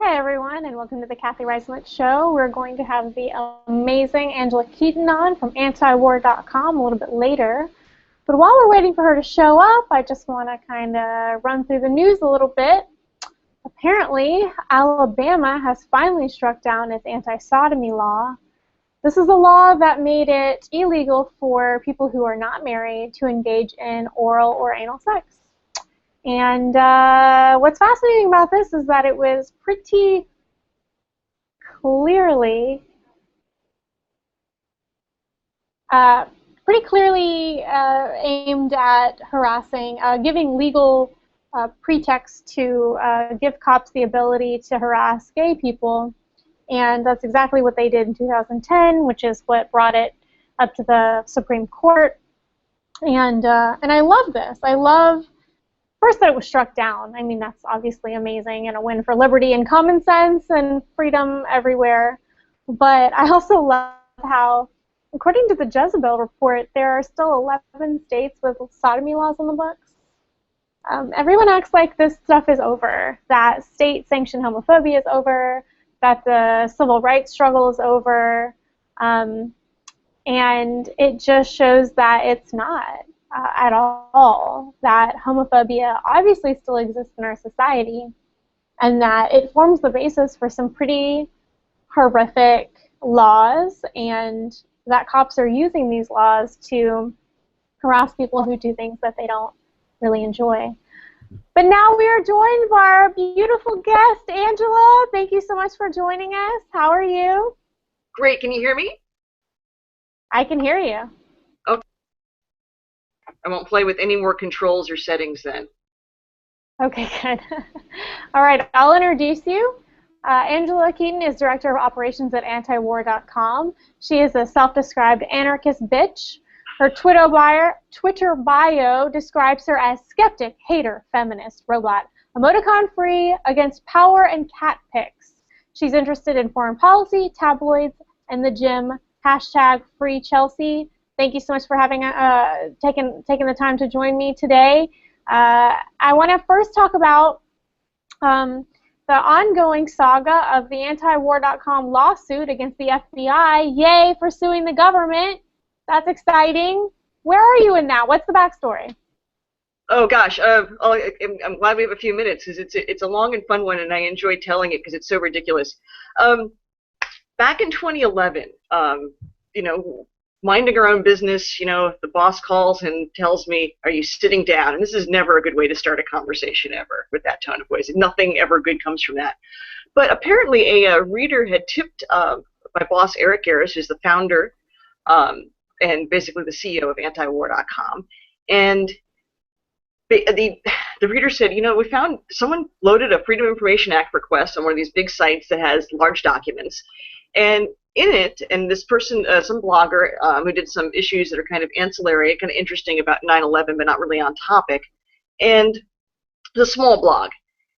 Hey everyone, and welcome to the Cathy Reisenwitz Show. We're going to have the amazing Angela Keaton on from Antiwar.com a little bit later. But while we're waiting for her to show up, I just want to kind of run through the news a little bit. Apparently, Alabama has finally struck down its anti-sodomy law. This is a law that made it illegal for people who are not married to engage in oral or anal sex. And what's fascinating about this is that it was pretty clearly aimed at harassing, giving legal pretext to give cops the ability to harass gay people. And that's exactly what they did in 2010, which is what brought it up to the Supreme Court. And I love this. I love, first, that it was struck down. I mean, that's obviously amazing and a win for liberty and common sense and freedom everywhere. But I also love how, according to the Jezebel report, there are still 11 states with sodomy laws on the books. Everyone acts like this stuff is over, that state-sanctioned homophobia is over, that the civil rights struggle is over, and it just shows that it's not. At all, that homophobia obviously still exists in our society, and that it forms the basis for some pretty horrific laws, and that cops are using these laws to harass people who do things that they don't really enjoy. But now we are joined by our beautiful guest, Angela. Thank you so much for joining us. How are you? Great. Can you hear me? I can hear you. Okay. I won't play with any more controls or settings then. Okay, good. All right, I'll introduce you. Angela Keaton is Director of Operations at Antiwar.com. She is a self-described anarchist bitch. Her Twitter bio describes her as skeptic, hater, feminist, robot, emoticon-free, against power, and cat pics. She's interested in foreign policy, tabloids, and the gym. #FreeChelsea. Thank you so much for having taking the time to join me today. I want to first talk about the ongoing saga of the Antiwar.com lawsuit against the FBI. Yay for suing the government. That's exciting. Where are you in that? What's the backstory? Oh gosh, I'm glad we have a few minutes because it's a long and fun one, and I enjoy telling it because it's so ridiculous. Back in 2011, minding our own business, the boss calls and tells me, "Are you sitting down?" And this is never a good way to start a conversation ever with that tone of voice. Nothing ever good comes from that. But apparently a reader had tipped my boss, Eric Garris, who's the founder and basically the CEO of Antiwar.com. And the reader said, we found someone loaded a Freedom of Information Act request on one of these big sites that has large documents. And in it, and this person, some blogger who did some issues that are kind of ancillary, kind of interesting about 9/11, but not really on topic, and the small blog.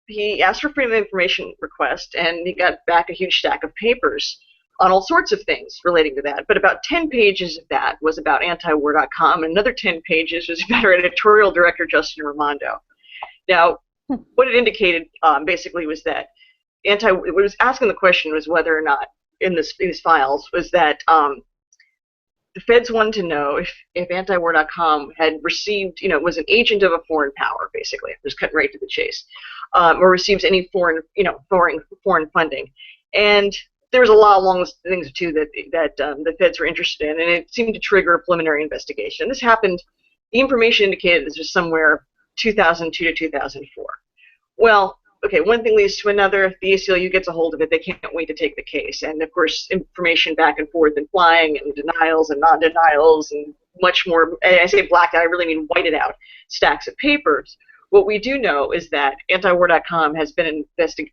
He asked for Freedom of Information request, and he got back a huge stack of papers on all sorts of things relating to that. But about 10 pages of that was about Antiwar.com, and another 10 pages was about our editorial director, Justin Raimondo. Now, what it indicated basically was that what was asking the question was whether or not in these files was that the feds wanted to know if Antiwar.com had received, was an agent of a foreign power, basically, just cutting right to the chase, or receives any foreign funding. And there was a lot of long things too that the feds were interested in, and it seemed to trigger a preliminary investigation. This happened. The information indicated this was somewhere 2002 to 2004. Well, okay, one thing leads to another. The ACLU gets a hold of it. They can't wait to take the case. And, of course, information back and forth and flying and denials and non-denials and much more. And I say blacked out, I really mean whited out stacks of papers. What we do know is that Antiwar.com has been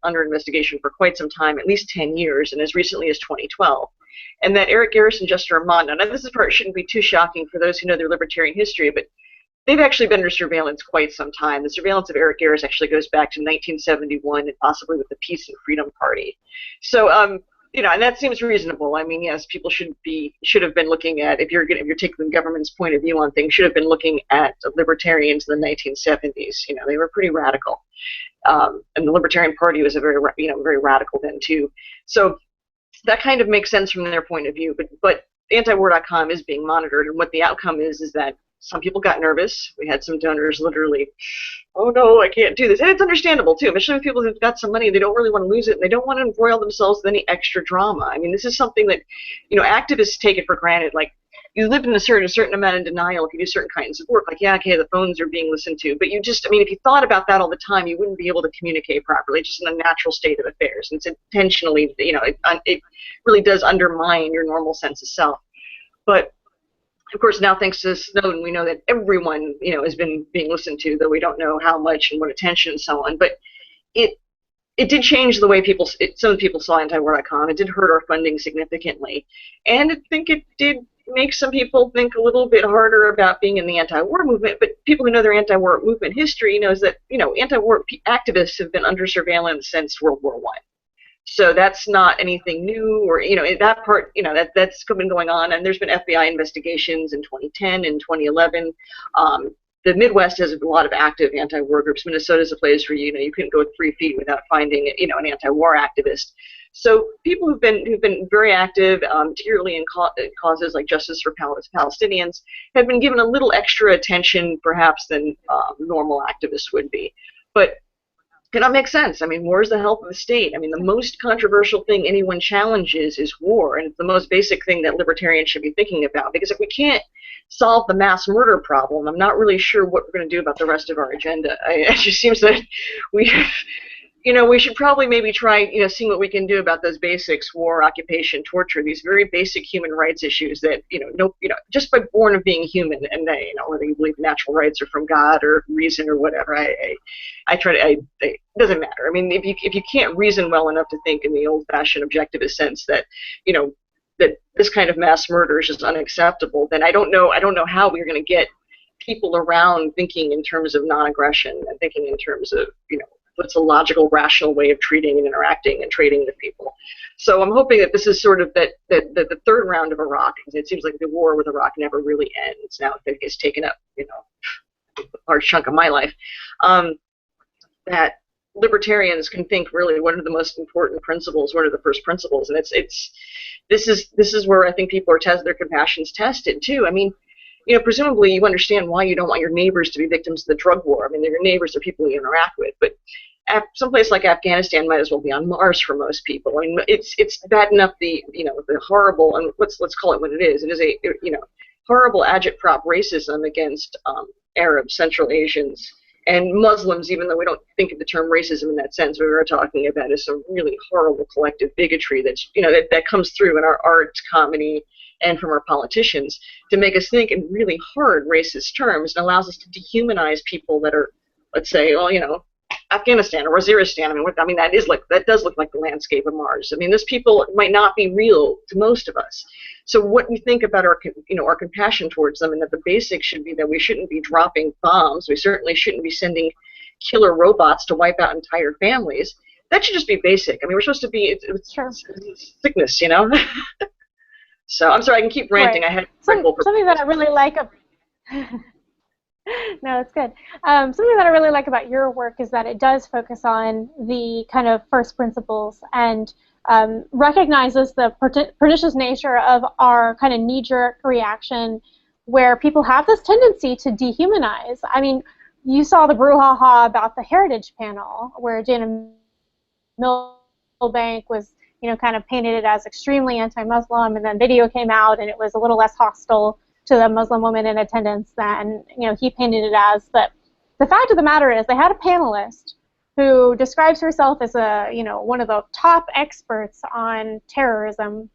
under investigation for quite some time, at least 10 years, and as recently as 2012. And that Eric Garris and Justin Raimondo, now this part shouldn't be too shocking for those who know their libertarian history, but they've actually been under surveillance quite some time. The surveillance of Eric Garris actually goes back to 1971 and possibly with the Peace and Freedom Party. So, and that seems reasonable. I mean, yes, people should have been looking at, if you're taking the government's point of view on things, should have been looking at libertarians in the 1970s. They were pretty radical. And the Libertarian Party was a very radical then too. So that kind of makes sense from their point of view. But antiwar.com is being monitored, and what the outcome is that some people got nervous. We had some donors literally, oh no, I can't do this. And it's understandable too, especially with people who've got some money, they don't really want to lose it, and they don't want to embroil themselves with any extra drama. I mean, this is something that, activists take it for granted. Like, you live in a certain amount of denial if you do certain kinds of work. Like, yeah, okay, the phones are being listened to, but if you thought about that all the time, you wouldn't be able to communicate properly, just in a natural state of affairs. And it's intentionally, it really does undermine your normal sense of self. But of course, now thanks to Snowden, we know that everyone, has been being listened to, though we don't know how much and what attention and so on. But it did change the way some people saw antiwar.com. It did hurt our funding significantly, and I think it did make some people think a little bit harder about being in the anti-war movement. But people who know their anti-war movement history knows that anti-war activists have been under surveillance since World War I. So that's not anything new, or that part, that's been going on, and there's been FBI investigations in 2010 and 2011. The Midwest has a lot of active anti-war groups. Minnesota's a place where you couldn't go 3 feet without finding an anti-war activist. So people who've been very active, particularly in causes like justice for Palestinians, have been given a little extra attention, perhaps, than normal activists would be. But cannot make sense. I mean, war is the health of the state. I mean, the most controversial thing anyone challenges is war, and it's the most basic thing that libertarians should be thinking about. Because if we can't solve the mass murder problem, I'm not really sure what we're going to do about the rest of our agenda. It just seems that we should probably maybe try, seeing what we can do about those basics: war, occupation, torture, these very basic human rights issues that, just by born of being human, and whether you believe natural rights are from God or reason or whatever, it doesn't matter. I mean, if you can't reason well enough to think in the old-fashioned objectivist sense that, that this kind of mass murder is just unacceptable, then I don't know how we're going to get people around thinking in terms of non-aggression and thinking in terms of, what's a logical, rational way of treating and interacting and trading with people. So I'm hoping that this is sort of that the third round of Iraq, because it seems like the war with Iraq never really ends. Now that it's taken up, a large chunk of my life, that libertarians can think really what are the most important principles, what are the first principles, and this is where I think people are their compassion's tested too. I mean, presumably you understand why you don't want your neighbors to be victims of the drug war. I mean, your neighbors are people you interact with, but someplace like Afghanistan might as well be on Mars for most people. I mean, it's bad enough the horrible, and let's call it what it is. It is a horrible agitprop racism against Arabs, Central Asians, and Muslims, even though we don't think of the term racism in that sense. What we're talking about is some really horrible collective bigotry that's that comes through in our art, comedy, and from our politicians to make us think in really hard racist terms, and allows us to dehumanize people that are, let's say, Afghanistan or Waziristan. I mean, that does look like the landscape of Mars. I mean, those people might not be real to most of us. So what we think about our compassion towards them, and that the basics should be that we shouldn't be dropping bombs. We certainly shouldn't be sending killer robots to wipe out entire families. That should just be basic. I mean, we're supposed to be, it's sickness, So I'm sorry, I can keep ranting. Right. I had something that I really like. No, it's good. Something that I really like about your work is that it does focus on the kind of first principles and recognizes the pernicious nature of our kind of knee-jerk reaction, where people have this tendency to dehumanize. I mean, you saw the brouhaha about the Heritage Panel, where Jana Milbank was, kind of painted it as extremely anti-Muslim, and then video came out and it was a little less hostile to the Muslim woman in attendance than he painted it as. But the fact of the matter is, they had a panelist who describes herself as one of the top experts on terrorism,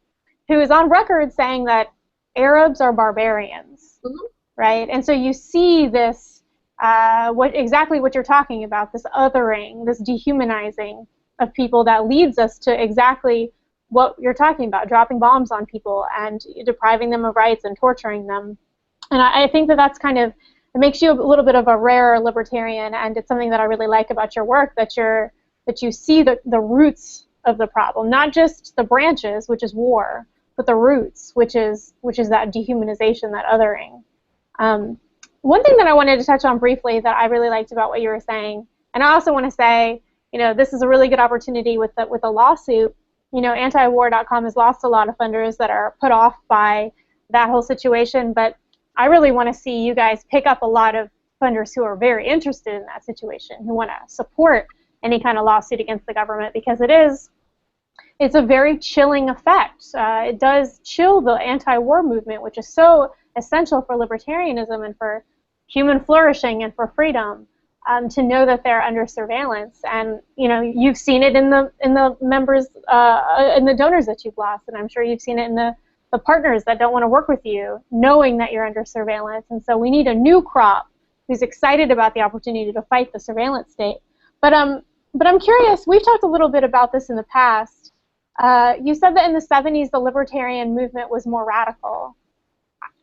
who is on record saying that Arabs are barbarians, right? And so you see this, exactly what you're talking about, this othering, this dehumanizing of people that leads us to exactly what you're talking about, dropping bombs on people and depriving them of rights and torturing them. And I think that that's kind of, it makes you a little bit of a rare libertarian, and it's something that I really like about your work, that you see the roots of the problem, not just the branches, which is war, but the roots, which is that dehumanization, that othering. One thing that I wanted to touch on briefly that I really liked about what you were saying, and I also want to say, this is a really good opportunity with a lawsuit. Antiwar.com has lost a lot of funders that are put off by that whole situation, but I really want to see you guys pick up a lot of funders who are very interested in that situation, who want to support any kind of lawsuit against the government, because it's a very chilling effect. It does chill the anti-war movement, which is so essential for libertarianism and for human flourishing and for freedom, to know that they're under surveillance. And you've seen it in the members, in the donors that you've lost, and I'm sure you've seen it in the partners that don't want to work with you, knowing that you're under surveillance. And so we need a new crop who's excited about the opportunity to fight the surveillance state. But I'm curious, we've talked a little bit about this in the past. You said that in the 70s the libertarian movement was more radical.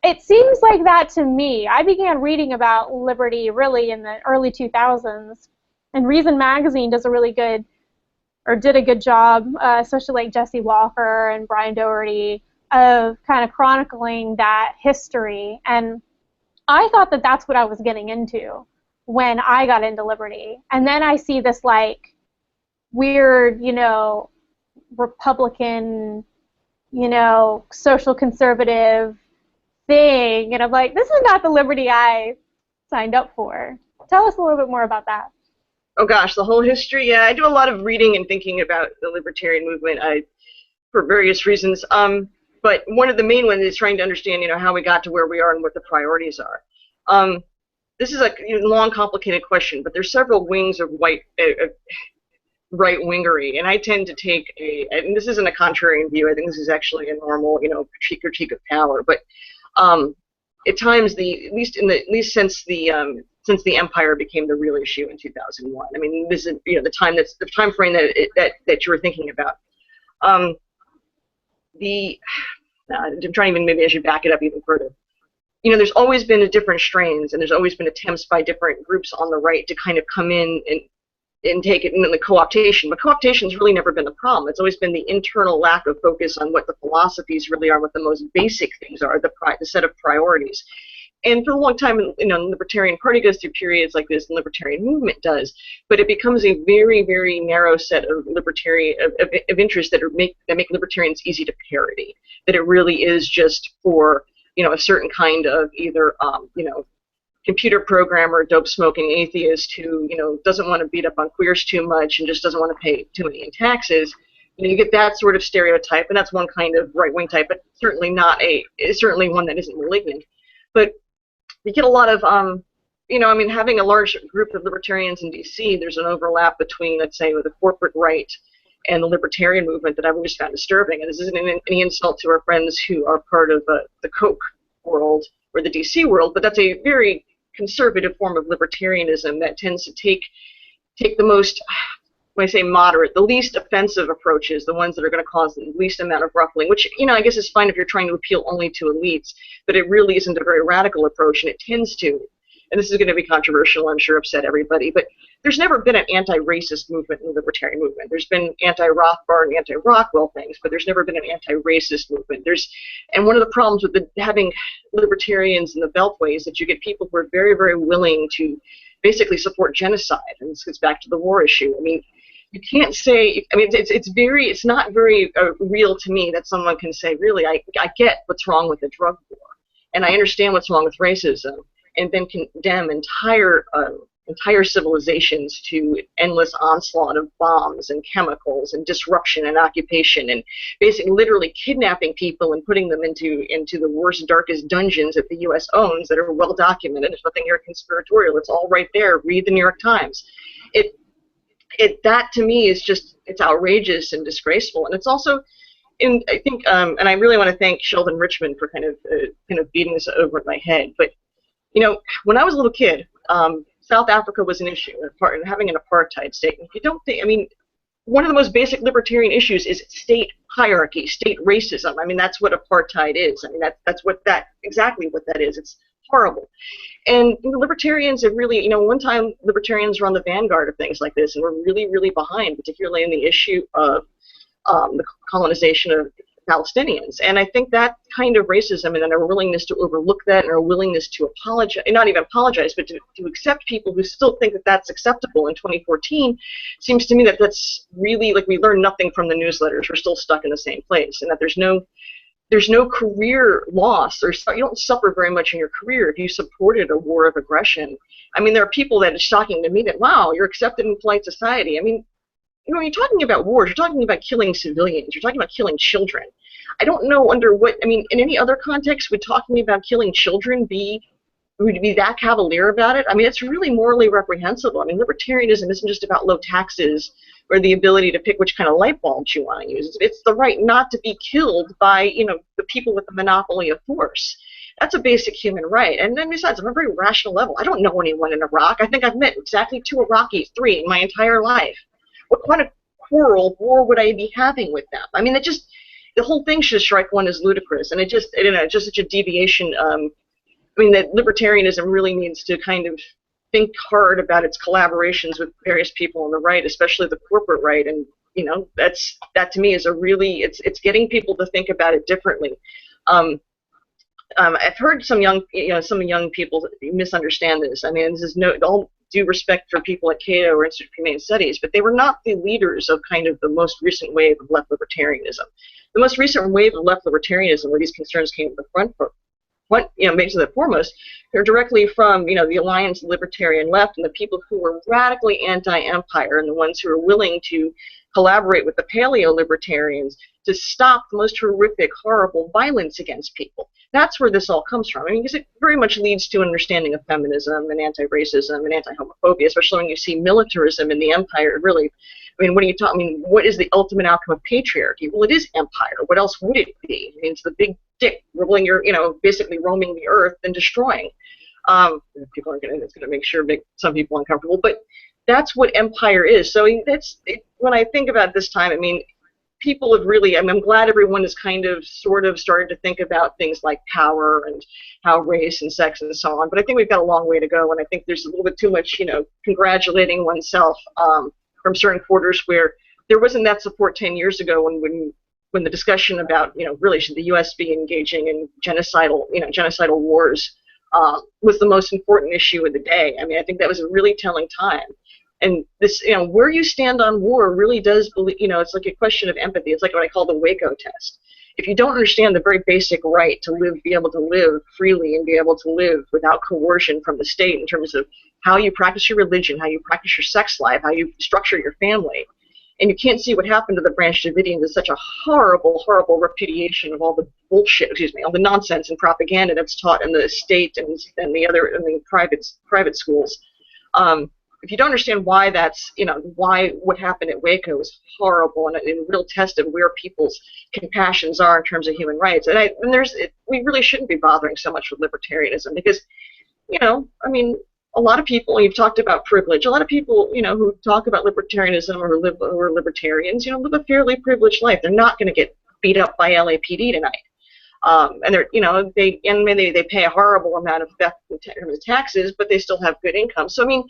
It seems like that to me. I began reading about liberty really in the early 2000s, and Reason Magazine did a good job, especially like Jesse Walker and Brian Doherty, of kind of chronicling that history. And I thought that that's what I was getting into when I got into liberty. And then I see this like weird, Republican, social conservative thing, and I'm like, this is not the liberty I signed up for. Tell us a little bit more about that. Oh gosh, the whole history. Yeah, I do a lot of reading and thinking about the libertarian movement for various reasons. But one of the main ones is trying to understand, how we got to where we are and what the priorities are. This is a long, complicated question, but there's several wings of right-wingery, and I tend to take and this isn't a contrarian view. I think this is actually a normal, critique of power. But at times, at least since the empire became the real issue in 2001. I mean, this is the time frame that you were thinking about. I'm trying even, maybe I should back it up even further. There's always been different strains, and there's always been attempts by different groups on the right to kind of come in and take it in the co-optation. But co-optation's really never been the problem. It's always been the internal lack of focus on what the philosophies really are, what the most basic things are, the set of priorities. And for a long time, the Libertarian Party goes through periods like this, and the Libertarian movement does, but it becomes a very, very narrow set of of interests that make libertarians easy to parody. That it really is just for a certain kind of either computer programmer, dope smoking atheist who doesn't want to beat up on queers too much and just doesn't want to pay too many in taxes. You get that sort of stereotype, and that's one kind of right-wing type, but certainly one that isn't malignant. But you get a lot of, having a large group of libertarians in D.C., there's an overlap between, let's say, with the corporate right and the libertarian movement that I've always found disturbing. And this isn't any insult to our friends who are part of the Koch world or the D.C. world, but that's a very conservative form of libertarianism that tends to take the most, when I say moderate, the least offensive approaches, the ones that are going to cause the least amount of ruffling, which, I guess is fine if you're trying to appeal only to elites, but it really isn't a very radical approach, and it tends to, and this is going to be controversial, I'm sure upset everybody, but there's never been an anti-racist movement in the libertarian movement. There's been anti-Rothbard and anti-Rockwell things, but there's never been an anti-racist movement. And one of the problems with having libertarians in the Beltway is that you get people who are very, very willing to basically support genocide, and this gets back to the war issue. I mean, you can't say, it's not very real to me that someone can say, really, I get what's wrong with the drug war, and I understand what's wrong with racism, and then condemn entire civilizations to endless onslaught of bombs and chemicals and disruption and occupation and basically literally kidnapping people and putting them into the worst, darkest dungeons that the U.S. owns that are well documented. There's nothing here conspiratorial. It's all right there. Read the New York Times. That to me is just, it's outrageous and disgraceful. And it's also, I think, and I really want to thank Sheldon Richman for kind of beating this over my head. But when I was a little kid, South Africa was an issue, having an apartheid state. And if you don't think, one of the most basic libertarian issues is state hierarchy, state racism. That's what apartheid is. That's exactly what that is. It's horrible. And libertarians have really, one time libertarians were on the vanguard of things like this and were really, really behind, particularly in the issue of the colonization of Palestinians. And I think that kind of racism and our willingness to overlook that and our willingness to apologize, not even apologize, but to accept people who still think that that's acceptable in 2014, seems to me that that's really, like, we learn nothing from the newsletters. We're still stuck in the same place, and that there's no career loss, or you don't suffer very much in your career if you supported a war of aggression. I mean, there are people that it's shocking to me that, wow, you're accepted in polite society. I mean, you know, when you're talking about wars, you're talking about killing civilians, you're talking about killing children. I don't know under what, I mean, in any other context, would talking about killing children would be that cavalier about it? I mean, it's really morally reprehensible. I mean, libertarianism isn't just about low taxes or the ability to pick which kind of light bulbs you want to use. It's the right not to be killed by, you know, the people with the monopoly of force. That's a basic human right. And then besides, on a very rational level, I don't know anyone in Iraq. I think I've met exactly 2 Iraqis, 3 in my entire life. What kind of war would I be having with them? I mean, it just, the whole thing should strike one as ludicrous, and it's just such a deviation. I mean, that libertarianism really needs to kind of think hard about its collaborations with various people on the right, especially the corporate right, and you know, that to me is a really, it's getting people to think about it differently. I've heard some young people misunderstand this. I mean, this is all due respect for people at Cato or Institute of Humane Studies, but they were not the leaders of kind of the most recent wave of left libertarianism. The most recent wave of left libertarianism, where these concerns came to the front, basically the foremost, they're directly from, you know, the Alliance Libertarian Left and the people who were radically anti-empire and the ones who are willing to collaborate with the paleo-libertarians to stop the most horrific, horrible violence against people. That's where this all comes from. I mean, because it very much leads to an understanding of feminism and anti-racism and anti-homophobia, especially when you see militarism in the empire. Really, I mean, what are you talking? I mean, what is the ultimate outcome of patriarchy? Well, it is empire. What else would it be? I mean, it's the big dick ruling basically roaming the earth and destroying. People are it's going to make some people uncomfortable, but that's what empire is. So when I think about this time, I mean, people have really, I mean, I'm glad everyone has kind of sort of started to think about things like power and how race and sex and so on, but I think we've got a long way to go, and I think there's a little bit too much, you know, congratulating oneself from certain quarters where there wasn't that support 10 years ago when the discussion about, you know, really should the U.S. be engaging in genocidal wars was the most important issue of the day. I mean, I think that was a really telling time. And this, you know, where you stand on war really does, you know, it's like a question of empathy. It's like what I call the Waco test. If you don't understand the very basic right to live, be able to live freely and be able to live without coercion from the state in terms of how you practice your religion, how you practice your sex life, how you structure your family, and you can't see what happened to the Branch Davidians is such a horrible, horrible repudiation of all the bullshit, all the nonsense and propaganda that's taught in the state and the private schools. If you don't understand why that's, you know, what happened at Waco is horrible and a real test of where people's compassions are in terms of human rights. We really shouldn't be bothering so much with libertarianism because, you know, I mean, a lot of people, you've talked about privilege, a lot of people, you know, who talk about libertarianism or who are libertarians, you know, live a fairly privileged life. They're not going to get beat up by LAPD tonight. And they're, you know, they pay a horrible amount of theft in terms of taxes, but they still have good income. So, I mean,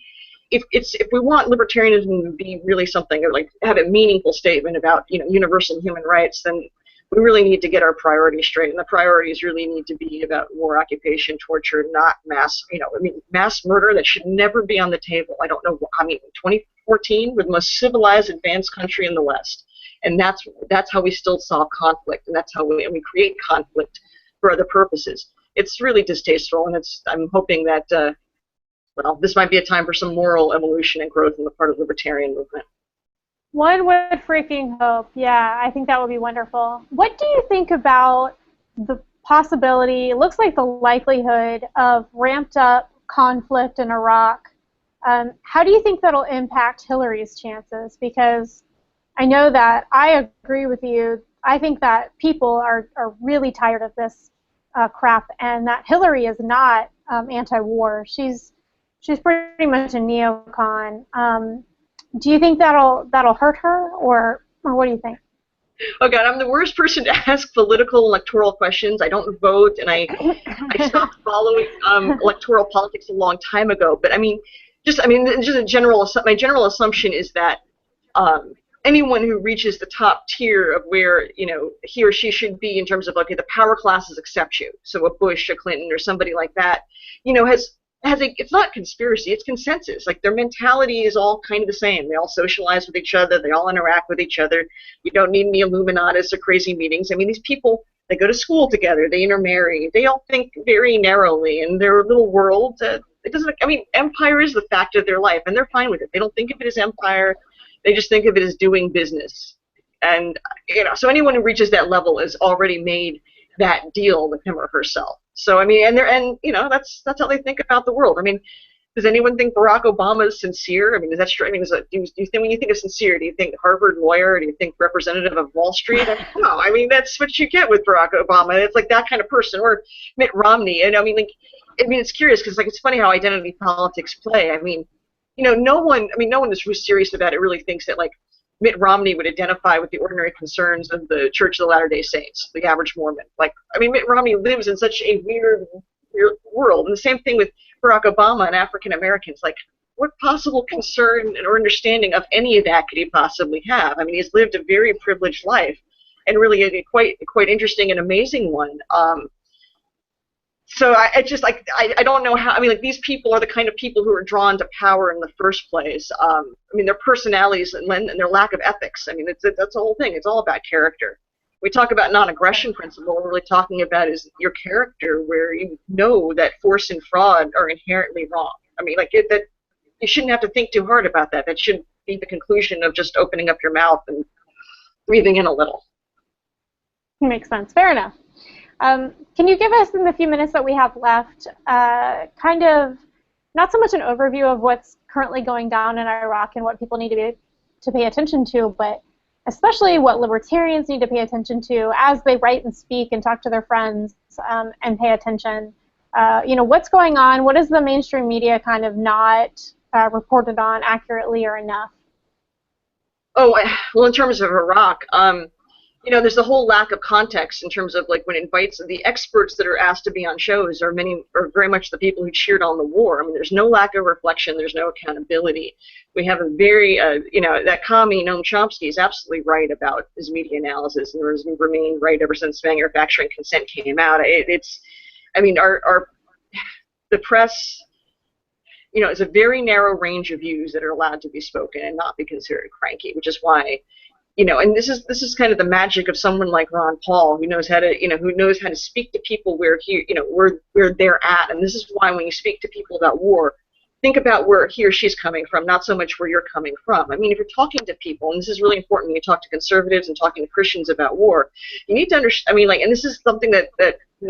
if we want libertarianism to be really something, or like have a meaningful statement about, you know, universal human rights, then we really need to get our priorities straight, and the priorities really need to be about war, occupation, torture, not mass, you know, I mean, mass murder. That should never be on the table. I don't know. I mean, 2014, we're the most civilized, advanced country in the West, and that's how we still solve conflict, and that's how we create conflict for other purposes. It's really distasteful, and I'm hoping that. Well, this might be a time for some moral evolution and growth on the part of the libertarian movement. One would freaking hope. Yeah, I think that would be wonderful. What do you think about the possibility, it looks like the likelihood of ramped up conflict in Iraq? How do you think that'll impact Hillary's chances? Because I know that I agree with you. I think that people are really tired of this crap, and that Hillary is not anti-war. She's pretty much a neocon. Do you think that'll hurt her, or what do you think? Oh God, I'm the worst person to ask political electoral questions. I don't vote, and I stopped following electoral politics a long time ago. But just a general. My general assumption is that anyone who reaches the top tier of where, he or she should be in terms of, okay, the power classes accept you. So a Bush, a Clinton, or somebody like that, it's not conspiracy, it's consensus. Like, their mentality is all kind of the same. They all socialize with each other, they all interact with each other. You don't need any Illuminatis or crazy meetings. I mean, these people, they go to school together, they intermarry, they all think very narrowly in their little world. It doesn't, I mean, empire is the fact of their life, and they're fine with it. They don't think of it as empire. They just think of it as doing business. And, so anyone who reaches that level has already made that deal with him or herself. So, I mean, that's how they think about the world. I mean, does anyone think Barack Obama is sincere? I mean, is that true? I mean, do you think, when you think of sincere, do you think Harvard lawyer? Do you think representative of Wall Street? No, I mean, that's what you get with Barack Obama. It's like that kind of person. Or Mitt Romney. And it's curious because, it's funny how identity politics play. I mean, no one is really serious about it really thinks that, Mitt Romney would identify with the ordinary concerns of the Church of the Latter-day Saints, the average Mormon. Mitt Romney lives in such a weird world. And the same thing with Barack Obama and African Americans. What possible concern or understanding of any of that could he possibly have? I mean, he's lived a very privileged life, and really a quite interesting and amazing one. So I don't know how. I mean, these people are the kind of people who are drawn to power in the first place. I mean, their personalities and their lack of ethics. I mean, that's the whole thing. It's all about character. We talk about non-aggression principle. What we're really talking about is your character, where you know that force and fraud are inherently wrong. I mean, that you shouldn't have to think too hard about that. That should be the conclusion of just opening up your mouth and breathing in a little. Makes sense. Fair enough. Can you give us, in the few minutes that we have left, kind of not so much an overview of what's currently going down in Iraq and what people need to pay attention to, but especially what libertarians need to pay attention to as they write and speak and talk to their friends and pay attention. What's going on? What is the mainstream media kind of not reported on accurately or enough? Oh, well, in terms of Iraq, there's a whole lack of context in terms of when it invites the experts that are asked to be on shows are very much the people who cheered on the war. I mean, there's no lack of reflection. There's no accountability. We have a very, that commie Noam Chomsky is absolutely right about his media analysis, and has remained right ever since manufacturing consent came out. The press, it's a very narrow range of views that are allowed to be spoken and not be considered cranky, which is why. And this is kind of the magic of someone like Ron Paul, who knows how to speak to people where they're at. And this is why when you speak to people about war, think about where he or she's coming from, not so much where you're coming from. I mean, if you're talking to people, and this is really important when you talk to conservatives and talking to Christians about war, you need to understand. I mean, and this is something that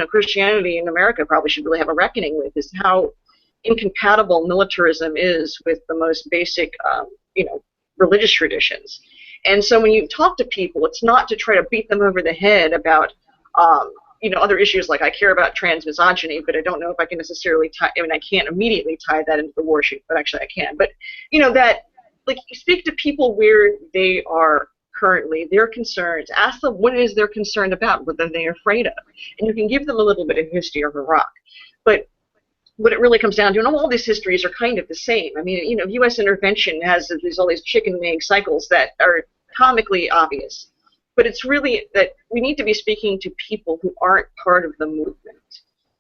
Christianity in America probably should really have a reckoning with, is how incompatible militarism is with the most basic, religious traditions. And so when you talk to people, it's not to try to beat them over the head about, other issues like I care about trans misogyny, but I don't know if I can necessarily I can't immediately tie that into the war issue, but actually I can. But, you speak to people where they are currently, their concerns, ask them what it is they're concerned about, what they're afraid of. And you can give them a little bit of history of Iraq. But what it really comes down to, and all these histories are kind of the same. I mean, U.S. intervention has all these chicken and egg cycles that are comically obvious. But it's really that we need to be speaking to people who aren't part of the movement.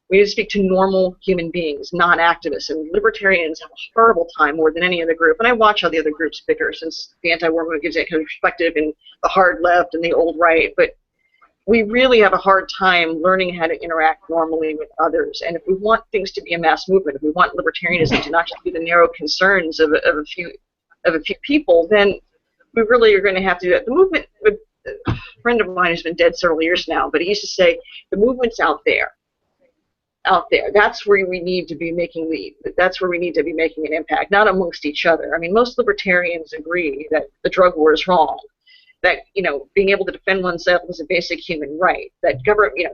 We need to speak to normal human beings, non-activists, and libertarians have a horrible time more than any other group. And I watch how the other groups bicker, since the anti-war movement gives that kind of perspective in the hard left and the old right. But we really have a hard time learning how to interact normally with others. And if we want things to be a mass movement, if we want libertarianism to not just be the narrow concerns of a few people, then we really are going to have to do that. The movement, a friend of mine who's been dead several years now, but he used to say, the movement's out there. That's where we need to be making an impact, not amongst each other. I mean, most libertarians agree that the drug war is wrong, that being able to defend oneself is a basic human right, that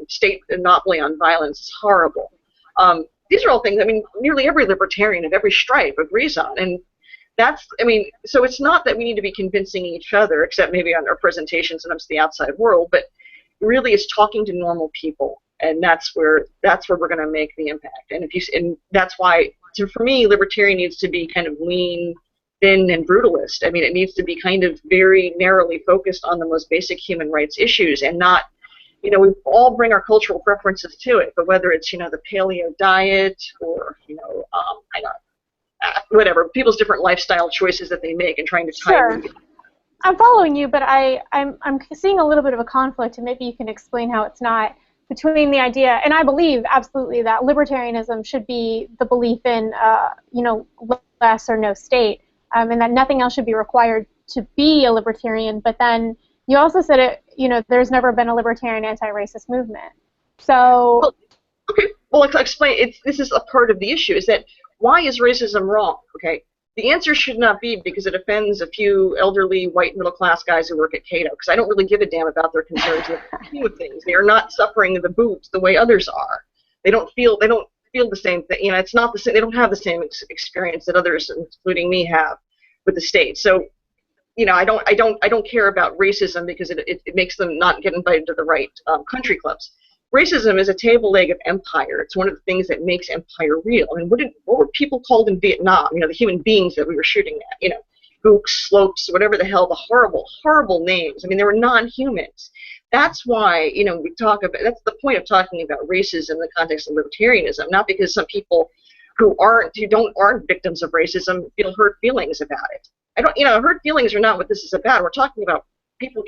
state monopoly on violence is horrible. These are all things, I mean, nearly every libertarian of every stripe agrees on, and so it's not that we need to be convincing each other, except maybe on our presentations amongst the outside world, but really it's talking to normal people, and that's where we're going to make the impact. And that's why, for me, libertarian needs to be kind of lean, thin and brutalist. I mean, it needs to be kind of very narrowly focused on the most basic human rights issues, and not, you know, we all bring our cultural preferences to it, but whether it's, you know, the paleo diet or, you know, I don't whatever, people's different lifestyle choices that they make and trying to tie Sure. them together. I'm following you, but I'm seeing a little bit of a conflict, and maybe you can explain how it's not, between the idea, and I believe absolutely that libertarianism should be the belief in, you know, less or no state, and that nothing else should be required to be a libertarian. But then you also said it, you know, there's never been a libertarian anti-racist movement. So. Well, okay, well, I'll explain. This is a part of the issue, is that why is racism wrong? Okay, the answer should not be because it offends a few elderly white middle-class guys who work at Cato, because I don't really give a damn about their concerns with things. They are not suffering the boot the way others are. They don't feel the same thing. You know, it's not the same. They don't have the same experience that others, including me, have with the state. So, you know, I don't care about racism because it makes them not get invited to the right country clubs. Racism is a table leg of empire. It's one of the things that makes empire real. I mean, what were people called in Vietnam? You know, the human beings that we were shooting at. You know, gooks, slopes, whatever the hell, the horrible, horrible names. I mean, they were non-humans. That's why, you know, we talk about. That's the point of talking about racism in the context of libertarianism. Not because some people who aren't victims of racism feel hurt feelings about it. You know, hurt feelings are not what this is about. We're talking about people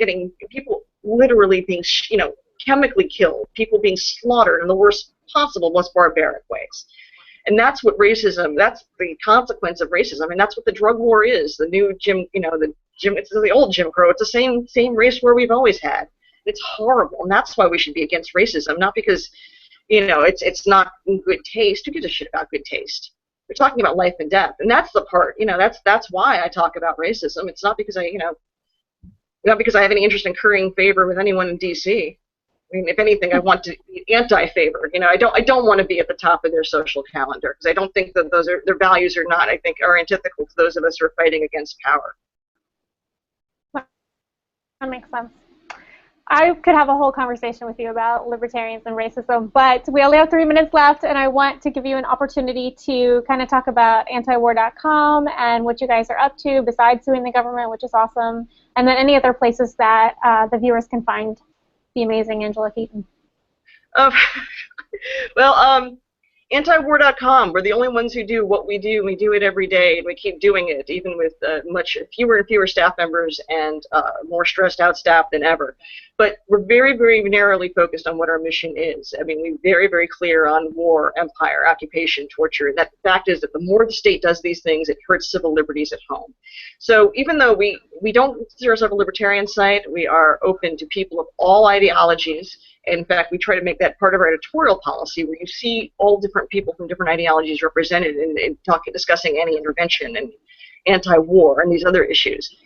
literally being, you know, chemically killed, people being slaughtered in the worst possible, most barbaric ways. And that's what racism, that's the consequence of racism, and that's what the drug war is. The new it's the old Jim Crow. It's the same race war we've always had. It's horrible, and that's why we should be against racism, not because, you know, it's not in good taste. Who gives a shit about good taste? We're talking about life and death, and that's the part, you know, that's why I talk about racism. It's not because not because I have any interest in currying favor with anyone in D.C. I mean, if anything, I want to be anti-favor. You know, I don't want to be at the top of their social calendar, because I don't think that their values are not. I think are antithetical to those of us who are fighting against power. That makes sense. I could have a whole conversation with you about libertarians and racism, but we only have 3 minutes left, and I want to give you an opportunity to kind of talk about antiwar.com and what you guys are up to besides suing the government, which is awesome, and then any other places that the viewers can find the amazing Angela Keaton. Well, antiwar.com, we're the only ones who do what we do. We do it every day, and we keep doing it, even with much fewer and fewer staff members and more stressed out staff than ever. But we're very, very narrowly focused on what our mission is. I mean, we're very, very clear on war, empire, occupation, torture. And that the fact is that the more the state does these things, it hurts civil liberties at home. So even though we don't consider ourselves a libertarian site, we are open to people of all ideologies. In fact, we try to make that part of our editorial policy, where you see all different people from different ideologies represented in discussing anti-intervention and anti-war and these other issues.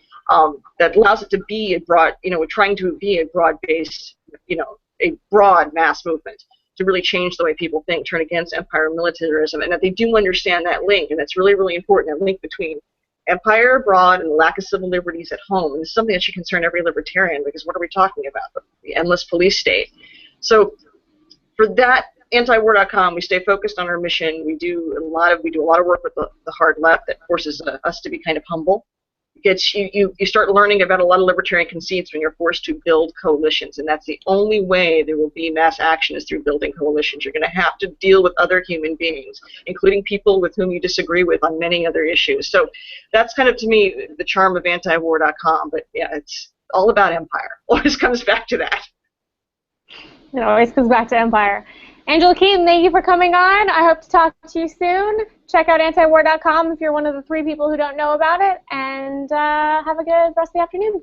That allows it to be a broad, you know, we're trying to be a broad-based, you know, a broad mass movement to really change the way people think, turn against empire and militarism, and that they do understand that link, and that's really, really important, that link between empire abroad and the lack of civil liberties at home. And this is something that should concern every libertarian, because what are we talking about? The endless police state. So for that, antiwar.com, we stay focused on our mission. We do a lot of work with the hard left that forces us to be kind of humble. You start learning about a lot of libertarian conceits when you're forced to build coalitions, and that's the only way there will be mass action, is through building coalitions. You're going to have to deal with other human beings, including people with whom you disagree with on many other issues. So that's kind of, to me, the charm of antiwar.com. But yeah, it's all about empire. Always comes back to that. It always comes back to empire. Angela Keaton, thank you for coming on. I hope to talk to you soon. Check out antiwar.com if you're one of the 3 people who don't know about it, and have a good rest of the afternoon.